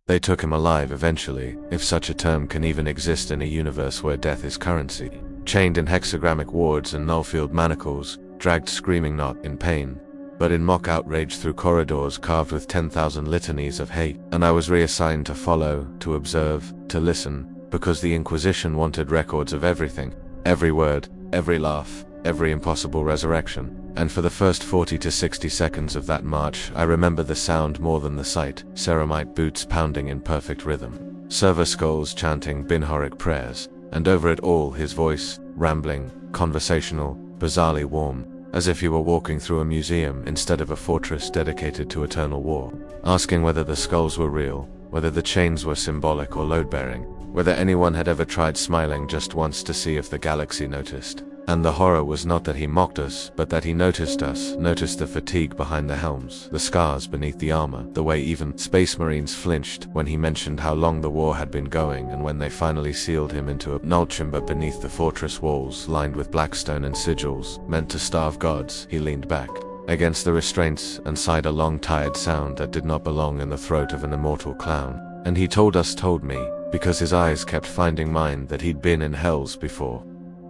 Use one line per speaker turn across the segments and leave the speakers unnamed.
They took him alive eventually, if such a term can even exist in a universe where death is currency. Chained in hexagrammic wards and null-field manacles, dragged screaming not in pain, but in mock outrage through corridors carved with 10,000 litanies of hate. And I was reassigned to follow, to observe, to listen, because the Inquisition wanted records of everything, every word, every laugh, every impossible resurrection. And for the first 40 to 60 seconds of that march, I remember the sound more than the sight, ceramite boots pounding in perfect rhythm, server skulls chanting binhoric prayers, and over it all his voice, rambling, conversational, bizarrely warm, as if he were walking through a museum instead of a fortress dedicated to eternal war, asking whether the skulls were real, whether the chains were symbolic or load-bearing, whether anyone had ever tried smiling just once to see if the galaxy noticed. And the horror was not that he mocked us, but that he noticed us, noticed the fatigue behind the helms, the scars beneath the armor, the way even Space Marines flinched when he mentioned how long the war had been going, and when they finally sealed him into a null chamber beneath the fortress walls lined with blackstone and sigils, meant to starve gods. He leaned back against the restraints and sighed a long tired sound that did not belong in the throat of an immortal clown. And he told me, because his eyes kept finding mine, that he'd been in hells before.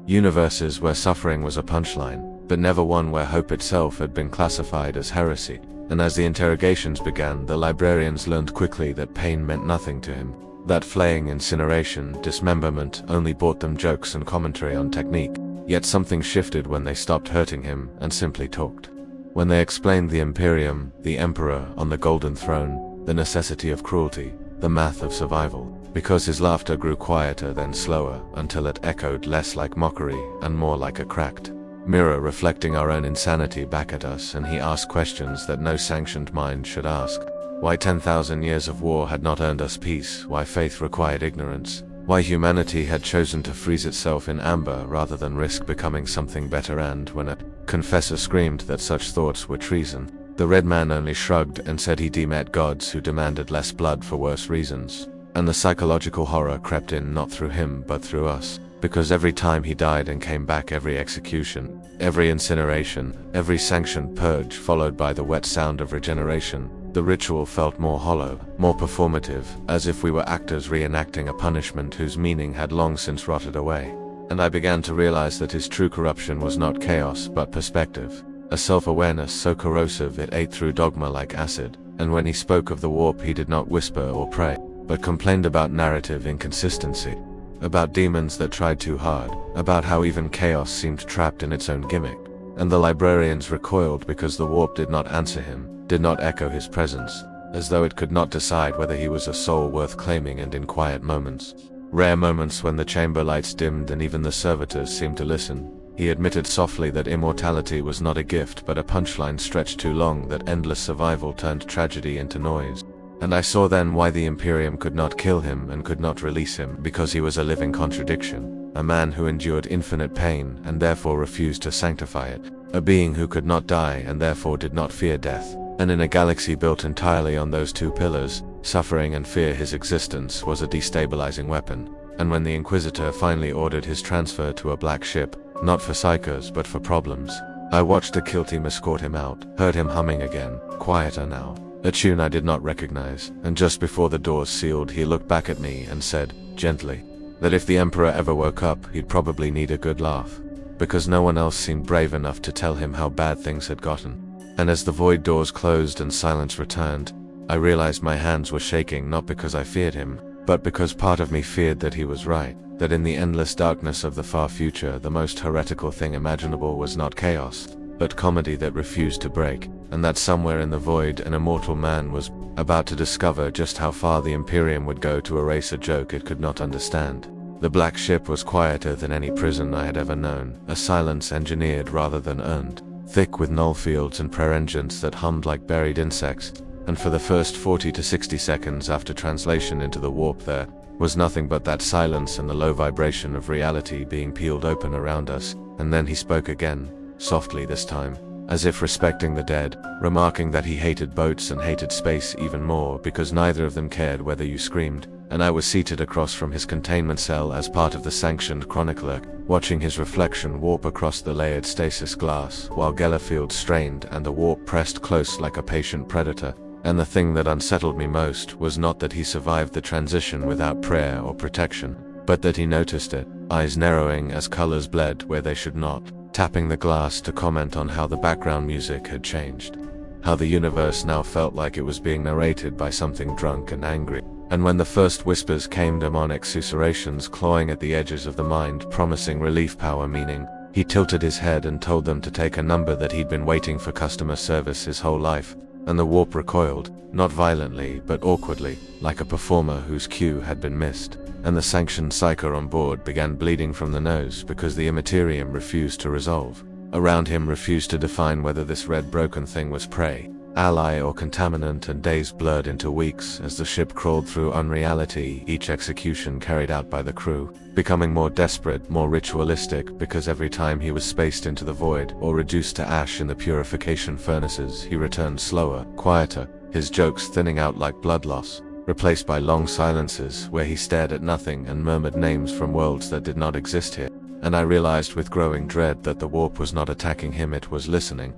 Universes where suffering was a punchline, but never one where hope itself had been classified as heresy. And as the interrogations began, the librarians learned quickly that pain meant nothing to him. That flaying, incineration, dismemberment only brought them jokes and commentary on technique. Yet something shifted when they stopped hurting him and simply talked. When they explained the Imperium, the Emperor on the Golden Throne, the necessity of cruelty, the math of survival. Because his laughter grew quieter then slower, until it echoed less like mockery and more like a cracked mirror reflecting our own insanity back at us, and he asked questions that no sanctioned mind should ask. Why 10,000 years of war had not earned us peace, why faith required ignorance, why humanity had chosen to freeze itself in amber rather than risk becoming something better, and when a confessor screamed that such thoughts were treason, the red man only shrugged and said he demet gods who demanded less blood for worse reasons. And the psychological horror crept in not through him but through us, because every time he died and came back, every execution, every incineration, every sanctioned purge followed by the wet sound of regeneration, the ritual felt more hollow, more performative, as if we were actors reenacting a punishment whose meaning had long since rotted away. And I began to realize that his true corruption was not chaos but perspective, a self-awareness so corrosive it ate through dogma like acid. And when he spoke of the warp, he did not whisper or pray, but complained about narrative inconsistency, about demons that tried too hard, about how even chaos seemed trapped in its own gimmick. And the librarians recoiled because the warp did not answer him, did not echo his presence, as though it could not decide whether he was a soul worth claiming. And in quiet moments, rare moments when the chamber lights dimmed and even the servitors seemed to listen, he admitted softly that immortality was not a gift but a punchline stretched too long, that endless survival turned tragedy into noise. And I saw then why the Imperium could not kill him and could not release him, because he was a living contradiction, a man who endured infinite pain and therefore refused to sanctify it, a being who could not die and therefore did not fear death. And in a galaxy built entirely on those two pillars, suffering and fear, his existence was a destabilizing weapon. And when the Inquisitor finally ordered his transfer to a black ship, not for psychos but for problems, I watched the kill team escort him out, heard him humming again, quieter now, a tune I did not recognize, and just before the doors sealed he looked back at me and said, gently, that if the Emperor ever woke up he'd probably need a good laugh, because no one else seemed brave enough to tell him how bad things had gotten. And as the void doors closed and silence returned, I realized my hands were shaking, not because I feared him, but because part of me feared that he was right, that in the endless darkness of the far future the most heretical thing imaginable was not chaos, but comedy that refused to break, and that somewhere in the void an immortal man was about to discover just how far the Imperium would go to erase a joke it could not understand. The black ship was quieter than any prison I had ever known, a silence engineered rather than earned, thick with null fields and prayer engines that hummed like buried insects, and for the first 40 to 60 seconds after translation into the warp there was nothing but that silence and the low vibration of reality being peeled open around us. And then he spoke again, softly this time, as if respecting the dead, remarking that he hated boats and hated space even more because neither of them cared whether you screamed. And I was seated across from his containment cell as part of the sanctioned chronicler, watching his reflection warp across the layered stasis glass, while Gellerfield strained and the warp pressed close like a patient predator. And the thing that unsettled me most was not that he survived the transition without prayer or protection, but that he noticed it, eyes narrowing as colors bled where they should not, tapping the glass to comment on how the background music had changed. How the universe now felt like it was being narrated by something drunk and angry. And when the first whispers came, demonic susurrations clawing at the edges of the mind, promising relief power, meaning, he tilted his head and told them to take a number that he'd been waiting for customer service his whole life, and the warp recoiled, not violently but awkwardly, like a performer whose cue had been missed, and the sanctioned psyker on board began bleeding from the nose because the Imperium refused to resolve. Around him refused to define whether this red broken thing was prey, ally or contaminant, and days blurred into weeks as the ship crawled through unreality, each execution carried out by the crew, becoming more desperate, more ritualistic, because every time he was spaced into the void or reduced to ash in the purification furnaces, he returned slower, quieter, his jokes thinning out like blood loss, replaced by long silences where he stared at nothing and murmured names from worlds that did not exist here. And I realized with growing dread that the warp was not attacking him, it was listening,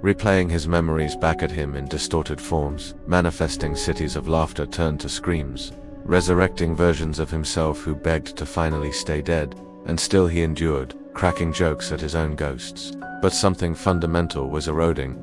replaying his memories back at him in distorted forms, manifesting cities of laughter turned to screams, resurrecting versions of himself who begged to finally stay dead, and still he endured, cracking jokes at his own ghosts. But something fundamental was eroding,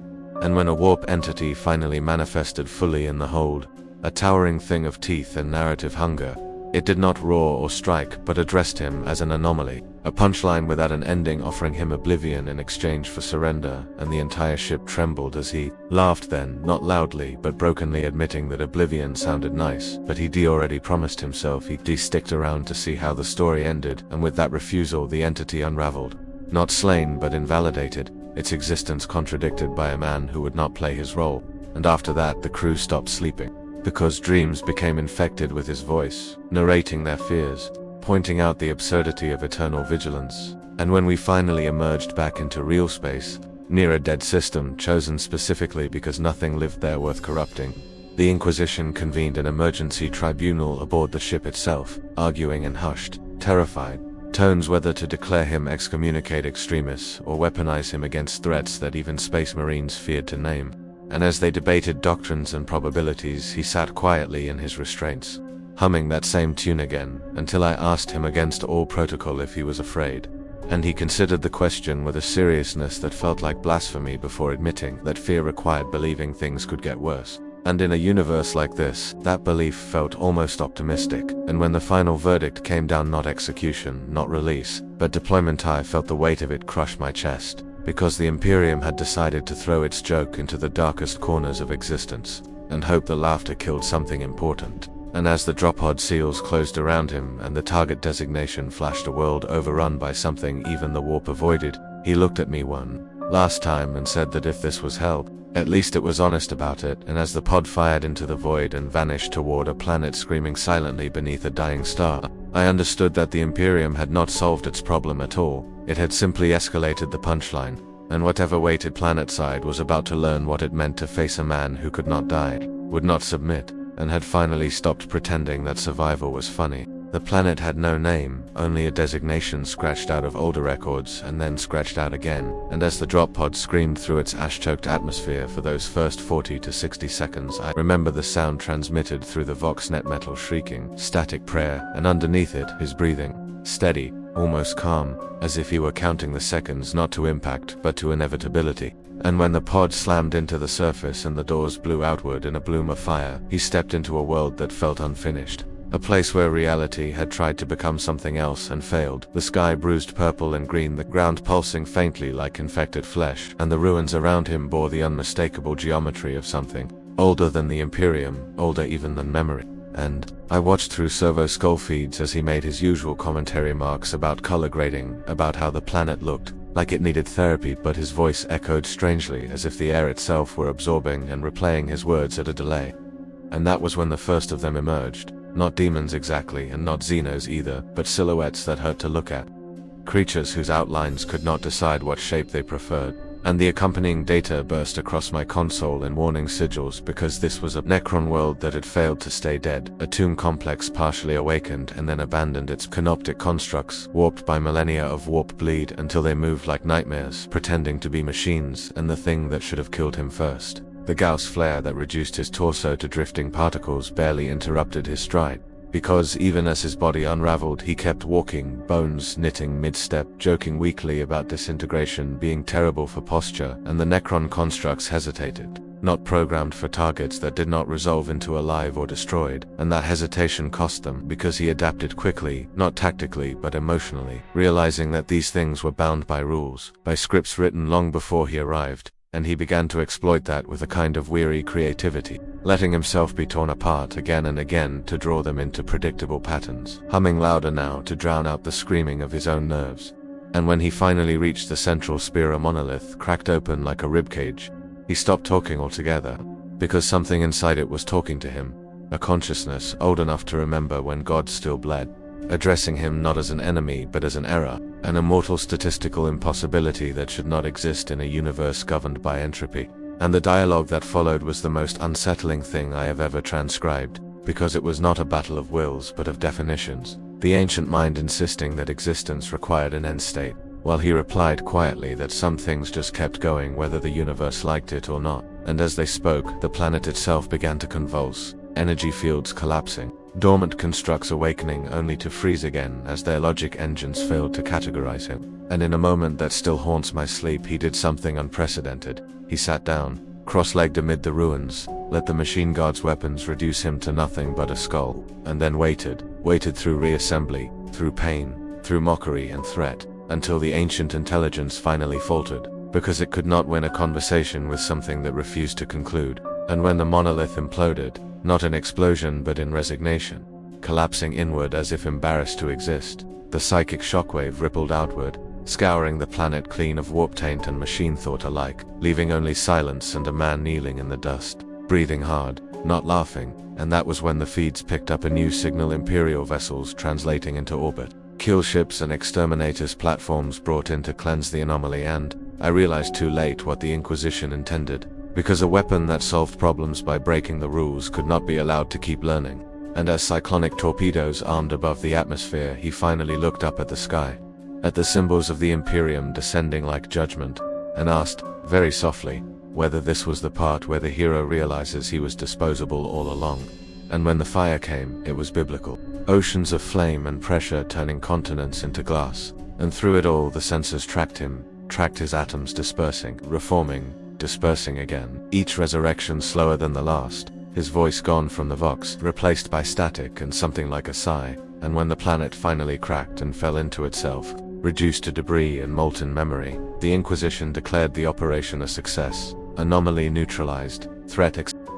and when a warp entity finally manifested fully in the hold, a towering thing of teeth and narrative hunger, it did not roar or strike but addressed him as an anomaly, a punchline without an ending, offering him oblivion in exchange for surrender, and the entire ship trembled as he laughed, then, not loudly but brokenly, admitting that oblivion sounded nice, but he'd already promised himself he'd sticked around to see how the story ended, and with that refusal the entity unraveled. Not slain but invalidated, its existence contradicted by a man who would not play his role, and after that the crew stopped sleeping, because dreams became infected with his voice, narrating their fears, pointing out the absurdity of eternal vigilance. And when we finally emerged back into real space, near a dead system chosen specifically because nothing lived there worth corrupting, the Inquisition convened an emergency tribunal aboard the ship itself, arguing in hushed, terrified tones whether to declare him excommunicate extremis or weaponize him against threats that even Space Marines feared to name. And as they debated doctrines and probabilities, he sat quietly in his restraints, humming that same tune again, until I asked him against all protocol if he was afraid. And he considered the question with a seriousness that felt like blasphemy before admitting that fear required believing things could get worse. And in a universe like this, that belief felt almost optimistic, and when the final verdict came down, not execution, not release, but deployment, I felt the weight of it crush my chest. Because the Imperium had decided to throw its joke into the darkest corners of existence, and hope the laughter killed something important. And as the drop pod seals closed around him and the target designation flashed, a world overrun by something even the warp avoided, he looked at me one last time and said that if this was hell, at least it was honest about it. And as the pod fired into the void and vanished toward a planet screaming silently beneath a dying star, I understood that the Imperium had not solved its problem at all. It had simply escalated the punchline, and whatever waited planetside was about to learn what it meant to face a man who could not die, would not submit, and had finally stopped pretending that survival was funny. The planet had no name, only a designation scratched out of older records and then scratched out again, and as the drop pod screamed through its ash-choked atmosphere for those first 40 to 60 seconds, I remember the sound transmitted through the Voxnet metal shrieking, static prayer, and underneath it, his breathing, steady, almost calm, as if he were counting the seconds not to impact but to inevitability. And when the pod slammed into the surface and the doors blew outward in a bloom of fire, he stepped into a world that felt unfinished. A place where reality had tried to become something else and failed. The sky bruised purple and green, the ground pulsing faintly like infected flesh, and the ruins around him bore the unmistakable geometry of something older than the Imperium, older even than memory. And I watched through servo skull feeds as he made his usual commentary marks about color grading, about how the planet looked like it needed therapy, but his voice echoed strangely as if the air itself were absorbing and replaying his words at a delay. And that was when the first of them emerged. Not demons exactly, and not Xenos either, but silhouettes that hurt to look at. Creatures whose outlines could not decide what shape they preferred. And the accompanying data burst across my console in warning sigils, because this was a Necron world that had failed to stay dead, a tomb complex partially awakened and then abandoned its canoptic constructs, warped by millennia of warp bleed until they moved like nightmares, pretending to be machines, and the thing that should have killed him first, The Gauss flare that reduced his torso to drifting particles barely interrupted his stride, because even as his body unraveled, he kept walking, bones knitting mid-step, joking weakly about disintegration being terrible for posture, and the Necron constructs hesitated, not programmed for targets that did not resolve into alive or destroyed, and that hesitation cost them because he adapted quickly, not tactically but emotionally, realizing that these things were bound by rules, by scripts written long before he arrived, and he began to exploit that with a kind of weary creativity, letting himself be torn apart again and again to draw them into predictable patterns, humming louder now to drown out the screaming of his own nerves. And when he finally reached the central Spira monolith, cracked open like a ribcage, he stopped talking altogether, because something inside it was talking to him, a consciousness old enough to remember when God still bled, addressing him not as an enemy but as an error, an immortal statistical impossibility that should not exist in a universe governed by entropy. And the dialogue that followed was the most unsettling thing I have ever transcribed, because it was not a battle of wills but of definitions, the ancient mind insisting that existence required an end state, while he replied quietly that some things just kept going whether the universe liked it or not. And as they spoke, the planet itself began to convulse, energy fields collapsing, dormant constructs awakening only to freeze again as their logic engines failed to categorize him. And in a moment that still haunts my sleep, he did something unprecedented. He sat down, cross-legged amid the ruins, let the machine guard's weapons reduce him to nothing but a skull, and then waited through reassembly, through pain, through mockery and threat, until the ancient intelligence finally faltered, because it could not win a conversation with something that refused to conclude. And when the monolith imploded, not in explosion but in resignation, collapsing inward as if embarrassed to exist, the psychic shockwave rippled outward, scouring the planet clean of warp taint and machine thought alike, leaving only silence and a man kneeling in the dust, breathing hard, not laughing. And that was when the feeds picked up a new signal: Imperial vessels translating into orbit, kill ships and exterminators platforms brought in to cleanse the anomaly. And I realized too late what the Inquisition intended, because a weapon that solved problems by breaking the rules could not be allowed to keep learning. And as cyclonic torpedoes armed above the atmosphere, he finally looked up at the sky, at the symbols of the Imperium descending like judgment, and asked, very softly, whether this was the part where the hero realizes he was disposable all along. And when the fire came, it was biblical. Oceans of flame and pressure turning continents into glass, and through it all the sensors tracked him, tracked his atoms dispersing, reforming, dispersing again, each resurrection slower than the last, his voice gone from the vox, replaced by static and something like a sigh. And when the planet finally cracked and fell into itself, reduced to debris and molten memory, the Inquisition declared the operation a success, anomaly neutralized,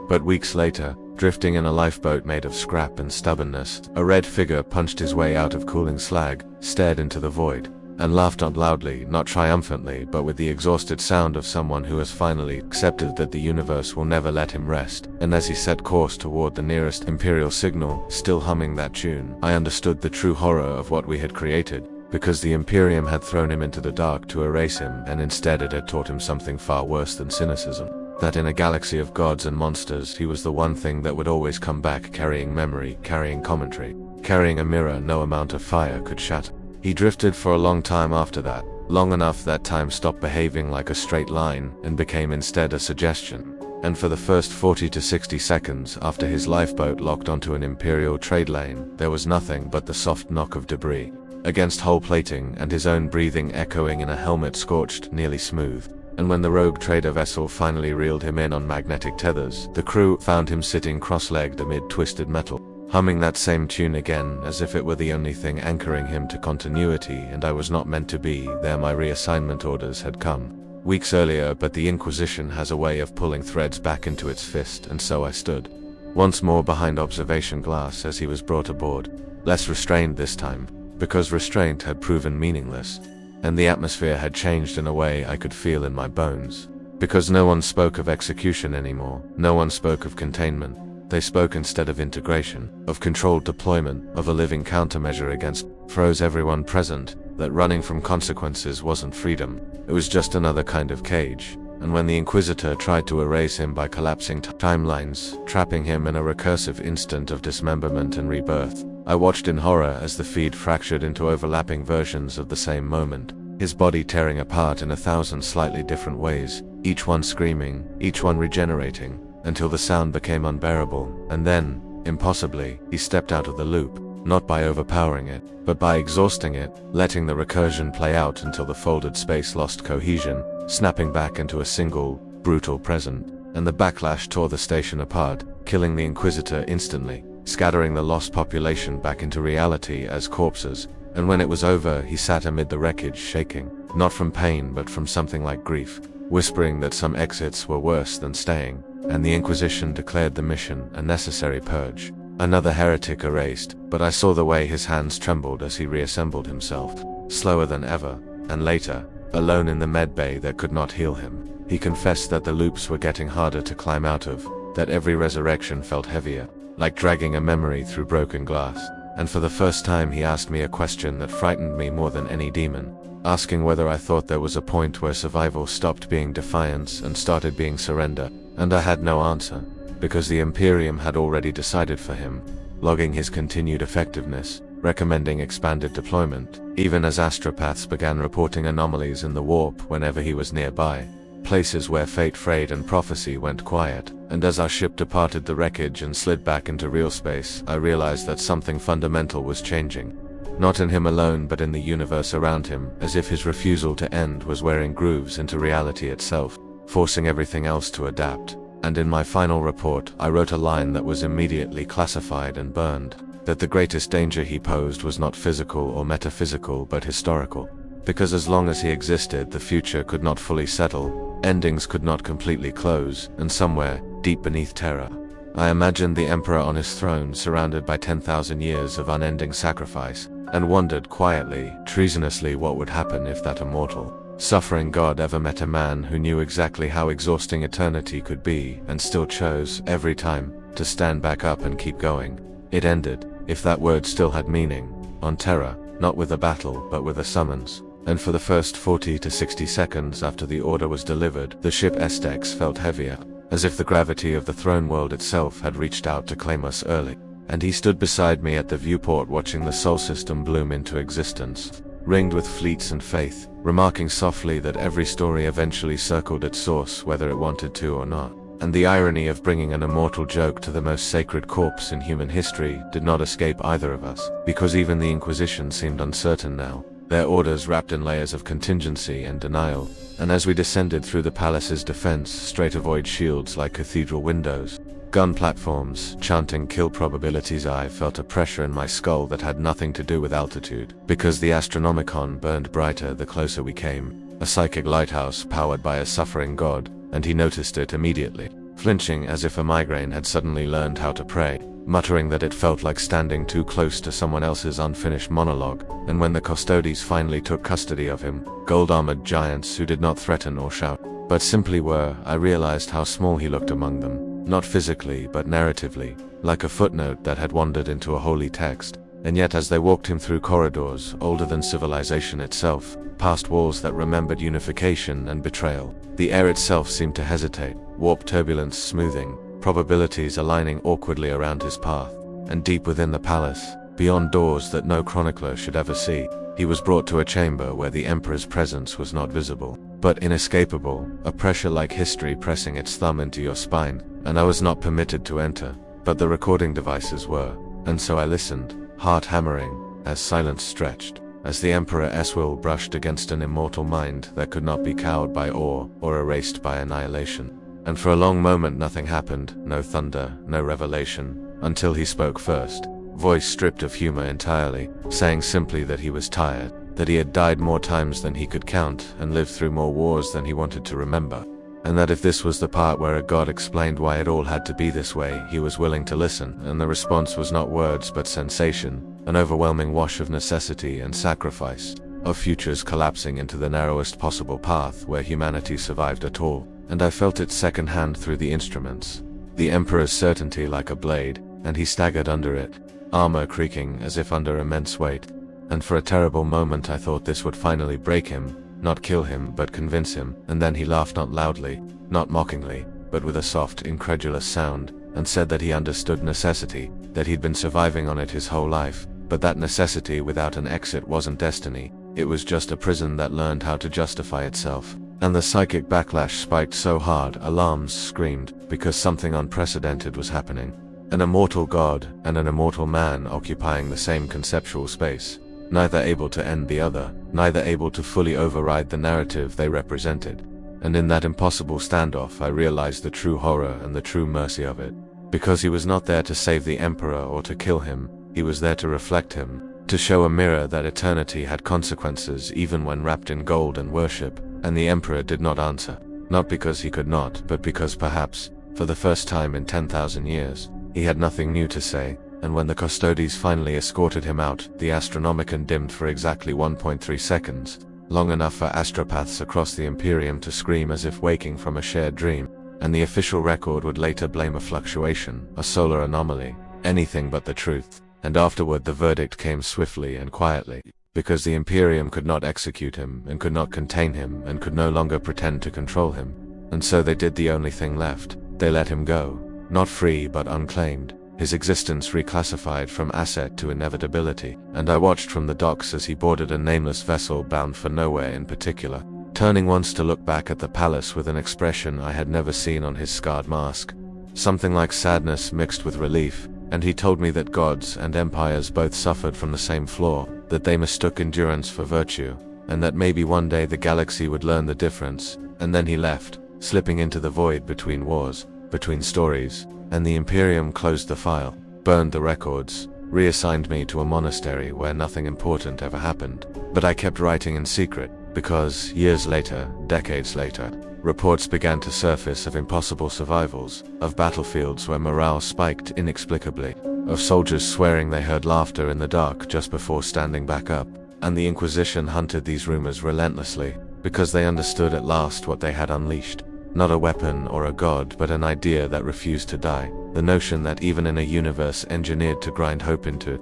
but weeks later, drifting in a lifeboat made of scrap and stubbornness, a red figure punched his way out of cooling slag, stared into the void, and laughed not loudly, not triumphantly, but with the exhausted sound of someone who has finally accepted that the universe will never let him rest. And as he set course toward the nearest Imperial signal, still humming that tune, I understood the true horror of what we had created, because the Imperium had thrown him into the dark to erase him, and instead it had taught him something far worse than cynicism. That in a galaxy of gods and monsters, he was the one thing that would always come back, carrying memory, carrying commentary, carrying a mirror no amount of fire could shatter. He drifted for a long time after that, long enough that time stopped behaving like a straight line and became instead a suggestion. And for the first 40 to 60 seconds after his lifeboat locked onto an Imperial trade lane, there was nothing but the soft knock of debris against hull plating and his own breathing echoing in a helmet scorched nearly smooth. And when the rogue trader vessel finally reeled him in on magnetic tethers, the crew found him sitting cross-legged amid twisted metal, humming that same tune again as if it were the only thing anchoring him to continuity. And I was not meant to be there. My reassignment orders had come weeks earlier, but the Inquisition has a way of pulling threads back into its fist, and so I stood once more behind observation glass as he was brought aboard, less restrained this time, because restraint had proven meaningless, and the atmosphere had changed in a way I could feel in my bones. Because no one spoke of execution anymore, no one spoke of containment. They spoke instead of integration, of controlled deployment, of a living countermeasure against froze everyone present, that running from consequences wasn't freedom, it was just another kind of cage. And when the Inquisitor tried to erase him by collapsing timelines, trapping him in a recursive instant of dismemberment and rebirth, I watched in horror as the feed fractured into overlapping versions of the same moment, his body tearing apart in 1,000 slightly different ways, each one screaming, each one regenerating, until the sound became unbearable, and then, impossibly, he stepped out of the loop, not by overpowering it, but by exhausting it, letting the recursion play out until the folded space lost cohesion, snapping back into a single, brutal present, and the backlash tore the station apart, killing the Inquisitor instantly, scattering the lost population back into reality as corpses, and when it was over he sat amid the wreckage shaking, not from pain but from something like grief, whispering that some exits were worse than staying, and the Inquisition declared the mission a necessary purge. Another heretic erased, but I saw the way his hands trembled as he reassembled himself, slower than ever, and later, alone in the medbay that could not heal him, he confessed that the loops were getting harder to climb out of, that every resurrection felt heavier, like dragging a memory through broken glass, and for the first time he asked me a question that frightened me more than any demon, asking whether I thought there was a point where survival stopped being defiance and started being surrender, and I had no answer, because the Imperium had already decided for him, logging his continued effectiveness, recommending expanded deployment, even as astropaths began reporting anomalies in the warp whenever he was nearby, places where fate frayed and prophecy went quiet, and as our ship departed the wreckage and slid back into real space, I realized that something fundamental was changing. Not in him alone but in the universe around him, as if his refusal to end was wearing grooves into reality itself, forcing everything else to adapt. And in my final report, I wrote a line that was immediately classified and burned, that the greatest danger he posed was not physical or metaphysical but historical. Because as long as he existed, the future could not fully settle, endings could not completely close, and somewhere, deep beneath terror, I imagined the Emperor on his throne surrounded by 10,000 years of unending sacrifice, and wondered quietly, treasonously what would happen if that immortal, suffering god ever met a man who knew exactly how exhausting eternity could be and still chose, every time, to stand back up and keep going. It ended, if that word still had meaning, on terror, not with a battle but with a summons. And for the first 40 to 60 seconds after the order was delivered, the ship Estex felt heavier, as if the gravity of the throne world itself had reached out to claim us early. And he stood beside me at the viewport watching the Sol system bloom into existence, ringed with fleets and faith, remarking softly that every story eventually circled its source whether it wanted to or not. And the irony of bringing an immortal joke to the most sacred corpse in human history did not escape either of us, because even the Inquisition seemed uncertain now, their orders wrapped in layers of contingency and denial, and as we descended through the palace's defense, straight avoid shields like cathedral windows, gun platforms, chanting kill probabilities, I felt a pressure in my skull that had nothing to do with altitude, because the Astronomicon burned brighter the closer we came, a psychic lighthouse powered by a suffering god, and he noticed it immediately, flinching as if a migraine had suddenly learned how to pray, muttering that it felt like standing too close to someone else's unfinished monologue. And when the Custodes finally took custody of him, gold-armored giants who did not threaten or shout, but simply were, I realized how small he looked among them, not physically but narratively, like a footnote that had wandered into a holy text. And yet as they walked him through corridors older than civilization itself, past walls that remembered unification and betrayal, the air itself seemed to hesitate, warp turbulence smoothing, probabilities aligning awkwardly around his path, and deep within the palace, beyond doors that no chronicler should ever see, he was brought to a chamber where the Emperor's presence was not visible, but inescapable, a pressure like history pressing its thumb into your spine, and I was not permitted to enter, but the recording devices were, and so I listened, heart hammering, as silence stretched, as the Emperor's will brushed against an immortal mind that could not be cowed by awe or erased by annihilation. And for a long moment nothing happened, no thunder, no revelation, until he spoke first, voice stripped of humor entirely, saying simply that he was tired, that he had died more times than he could count and lived through more wars than he wanted to remember, and that if this was the part where a god explained why it all had to be this way, he was willing to listen. And the response was not words but sensation, an overwhelming wash of necessity and sacrifice, of futures collapsing into the narrowest possible path where humanity survived at all. And I felt it secondhand through the instruments, the Emperor's certainty like a blade, and he staggered under it, armor creaking as if under immense weight. And for a terrible moment I thought this would finally break him, not kill him but convince him. And then he laughed, not loudly, not mockingly, but with a soft, incredulous sound, and said that he understood necessity, that he'd been surviving on it his whole life, but that necessity without an exit wasn't destiny, It was just a prison that learned how to justify itself. And the psychic backlash spiked so hard, alarms screamed, because something unprecedented was happening. An immortal god and an immortal man occupying the same conceptual space, neither able to end the other, neither able to fully override the narrative they represented. And in that impossible standoff I realized the true horror and the true mercy of it. Because he was not there to save the Emperor or to kill him, he was there to reflect him, to show a mirror that eternity had consequences even when wrapped in gold and worship. And the Emperor did not answer, not because he could not, but because perhaps, for the first time in 10,000 years, he had nothing new to say. And when the Custodes finally escorted him out, the Astronomicon dimmed for exactly 1.3 seconds, long enough for astropaths across the Imperium to scream as if waking from a shared dream. And the official record would later blame a fluctuation, a solar anomaly, anything but the truth. And afterward the verdict came swiftly and quietly. Because the Imperium could not execute him, and could not contain him, and could no longer pretend to control him. And so they did the only thing left. They let him go. Not free but unclaimed. His existence reclassified from asset to inevitability. And I watched from the docks as he boarded a nameless vessel bound for nowhere in particular, turning once to look back at the palace with an expression I had never seen on his scarred mask. Something like sadness mixed with relief. And he told me that gods and empires both suffered from the same flaw, that they mistook endurance for virtue, and that maybe one day the galaxy would learn the difference. And then he left, slipping into the void between wars, between stories, and the Imperium closed the file, burned the records, reassigned me to a monastery where nothing important ever happened. But I kept writing in secret, because years later, decades later, reports began to surface of impossible survivals, of battlefields where morale spiked inexplicably, of soldiers swearing they heard laughter in the dark just before standing back up. And the Inquisition hunted these rumors relentlessly, because they understood at last what they had unleashed. Not a weapon or a god, but an idea that refused to die. The notion that even in a universe engineered to grind hope into